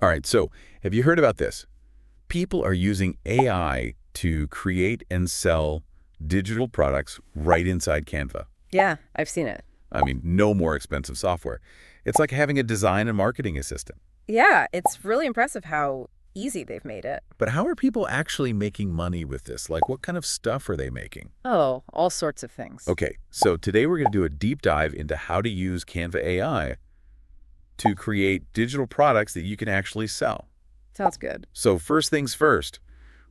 All right, so have you heard about this? People are using AI to create and sell digital products right inside Canva. Yeah, I've seen it. I mean, no more expensive software. It's like having a design and marketing assistant. Yeah, it's really impressive how easy they've made it. But how are people actually making money with this? Like, what kind of stuff are they making? Oh, all sorts of things. Okay, so today we're going to do a deep dive into how to use Canva AI to create digital products that you can actually sell. Sounds good. So first things first,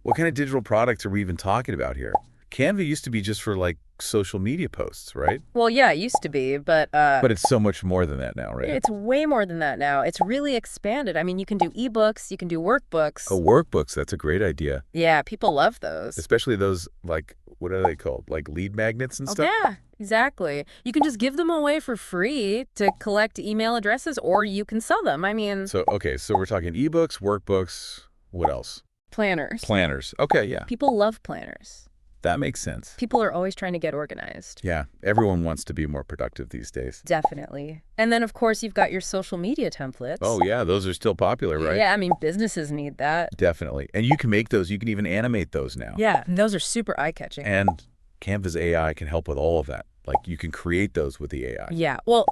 what kind of digital products are we even talking about here? Canva used to be just for like social media posts, right? Well, yeah, it used to be, but But it's so much more than that now, right? it's way more than that now. It's really expanded. I mean, you can do ebooks, you can do workbooks. Oh, workbooks, that's a great idea. Yeah, people love those. Especially those, like, what are they called? Like lead magnets and Oh, stuff? yeah, exactly. You can just give them away for free to collect email addresses, or you can sell them. I mean, So, okay, so we're talking ebooks, workbooks, what else? planners. Planners. Okay, yeah, People love planners. that makes sense. People are always trying to get organized. Yeah, everyone wants to be more productive these days. Definitely. And then, of course, you've got your social media templates. Oh, yeah, those are still popular, right? Yeah, I mean, businesses need that. Definitely. And you can make those, you can even animate those now. Yeah, and those are super eye-catching. And Canva's AI can help with all of that. Like, you can create those with the AI. Yeah, well,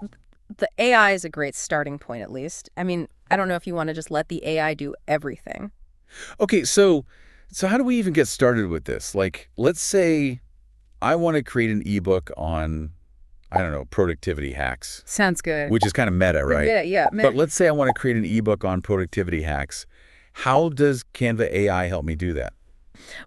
the AI is a great starting point, at least. I mean, I don't know if you want to just let the AI do everything. Okay, so how do we even get started with this? Like, let's say I want to create an ebook on, I don't know, productivity hacks, Sounds good. which is kind of meta, right? Yeah. But let's say I want to create an ebook on productivity hacks. How does Canva AI help me do that?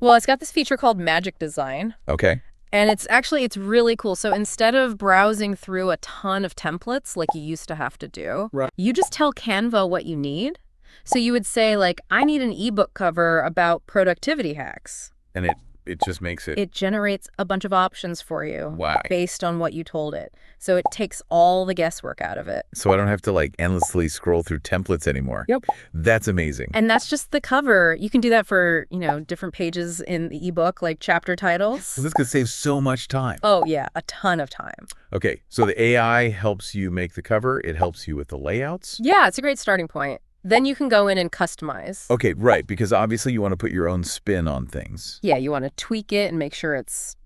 Well, it's got this feature called Magic Design. Okay. And it's really cool. So instead of browsing through a ton of templates like you used to have to do, Right. you just tell Canva what you need. So you would say, like, I need an ebook cover about productivity hacks. And it just makes it, It generates a bunch of options for you wow. based on what you told it. So it takes all the guesswork out of it. So I don't have to like endlessly scroll through templates anymore. Yep. That's amazing. And that's just the cover. You can do that for, different pages in the ebook, like chapter titles. So this could save so much time. Oh, yeah, a ton of time. Okay, so the AI helps you make the cover. It helps you with the layouts. Yeah, it's a great starting point. Then you can go in and customize. Okay, right, because obviously you want to put your own spin on things. Yeah, you want to tweak it and make sure it's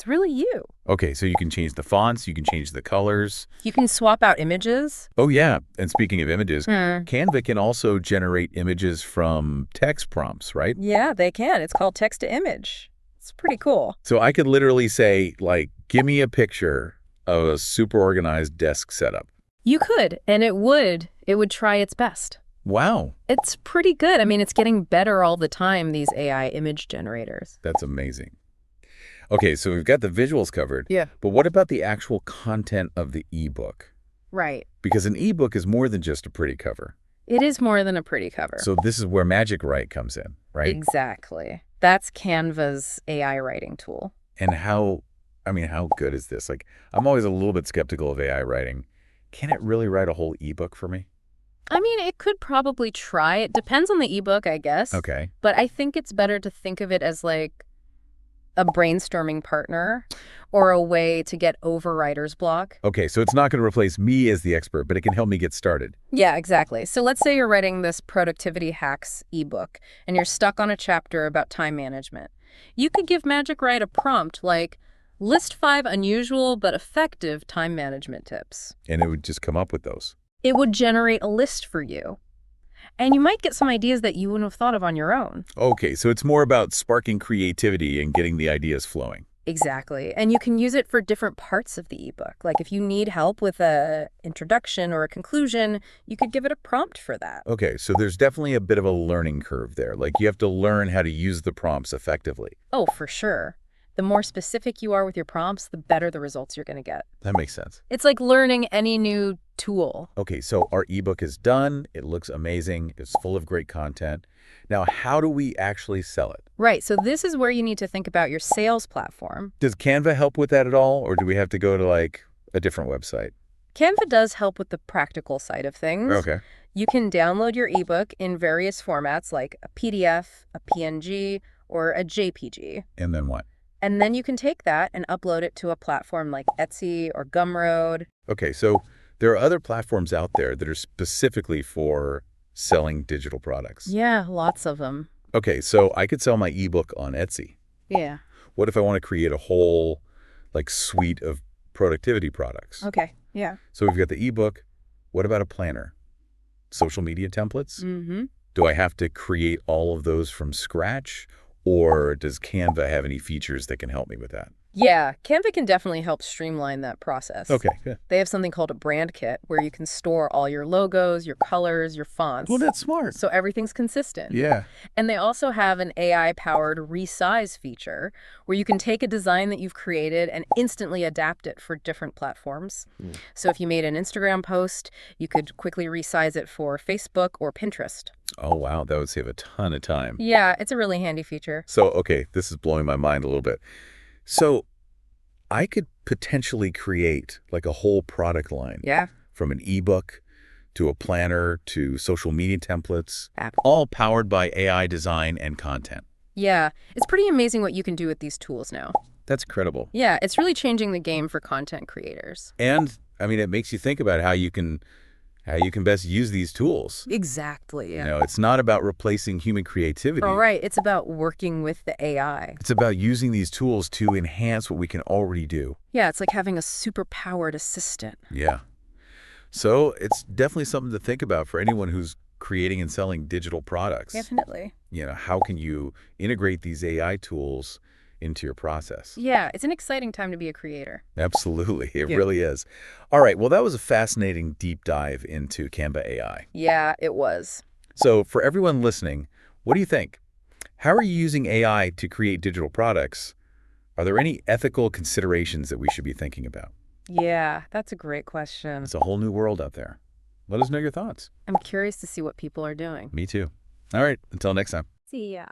really you. Okay, so you can change the fonts, you can change the colors. You can swap out images. Oh yeah, and speaking of images, Hmm. Canva can also generate images from text prompts, right? Yeah, they can. It's called text to image. It's pretty cool. So I could literally say, like, give me a picture of a super organized desk setup. You could, and it would try its best. Wow, It's pretty good. I mean, it's getting better all the time, these AI image generators. that's amazing. Okay, so we've got the visuals covered. Yeah. But what about the actual content of the ebook? Right. Because an ebook is more than just a pretty cover. It is more than a pretty cover. So this is where Magic Write comes in, right? Exactly. That's Canva's AI writing tool. And how good is this? Like, I'm always a little bit skeptical of AI writing. Can it really write a whole ebook for me? I mean, it could probably try. It depends on the ebook, I guess. Okay. But I think it's better to think of it as like a brainstorming partner or a way to get over writer's block. Okay, so it's not going to replace me as the expert, but it can help me get started. Yeah, exactly. So let's say you're writing this productivity hacks ebook and you're stuck on a chapter about time management. You could give Magic Write a prompt like, list 5 unusual but effective time management tips. And it would just come up with those. It would generate a list for you. And you might get some ideas that you wouldn't have thought of on your own. Okay, so it's more about sparking creativity and getting the ideas flowing. Exactly. And you can use it for different parts of the ebook. Like if you need help with a introduction or a conclusion, you could give it a prompt for that. Okay, so there's definitely a bit of a learning curve there. Like you have to learn how to use the prompts effectively. Oh, for sure. The more specific you are with your prompts, the better the results you're going to get. That makes sense. It's like learning any new tool. Okay, so our ebook is done. It looks amazing. It's full of great content. Now, how do we actually sell it? Right. So this is where you need to think about your sales platform. Does Canva help with that at all? Or do we have to go to like a different website? Canva does help with the practical side of things. Okay. You can download your ebook in various formats like a PDF, a PNG, or a JPG. And then what? And then you can take that and upload it to a platform like Etsy or Gumroad. Okay, so there are other platforms out there that are specifically for selling digital products? Yeah, lots of them. Okay, so I could sell my ebook on Etsy. Yeah. What if I want to create a whole suite of productivity products? Okay. Yeah. So we've got the ebook. What about a planner? Social media templates? Mm-hmm. Do I have to create all of those from scratch, or does Canva have any features that can help me with that? Yeah, Canva can definitely help streamline that process. Okay, good. They have something called a brand kit where you can store all your logos, your colors, your fonts, Well, that's smart. so everything's consistent. Yeah. And they also have an AI-powered resize feature where you can take a design that you've created and instantly adapt it for different platforms. So if you made an Instagram post, you could quickly resize it for Facebook or Pinterest. Oh, wow. That would save a ton of time. Yeah, it's a really handy feature. So, okay, this is blowing my mind a little bit. So I could potentially create a whole product line. Yeah. From an ebook to a planner to social media templates, App. all powered by AI design and content. Yeah, it's pretty amazing what you can do with these tools now. That's incredible. Yeah, it's really changing the game for content creators. And I mean, it makes you think about how you can best use these tools. Exactly, yeah. It's not about replacing human creativity. All right, it's about working with the AI. It's about using these tools to enhance what we can already do. Yeah, it's like having a super-powered assistant. Yeah. So it's definitely something to think about for anyone who's creating and selling digital products. Definitely. How can you integrate these AI tools into your process? Yeah, it's an exciting time to be a creator. Absolutely. It Yeah. really is. All right. Well, that was a fascinating deep dive into Canva AI. Yeah, it was. So for everyone listening, what do you think? How are you using AI to create digital products? Are there any ethical considerations that we should be thinking about? Yeah, that's a great question. It's a whole new world out there. Let us know your thoughts. I'm curious to see what people are doing. Me too. All right. Until next time. See ya.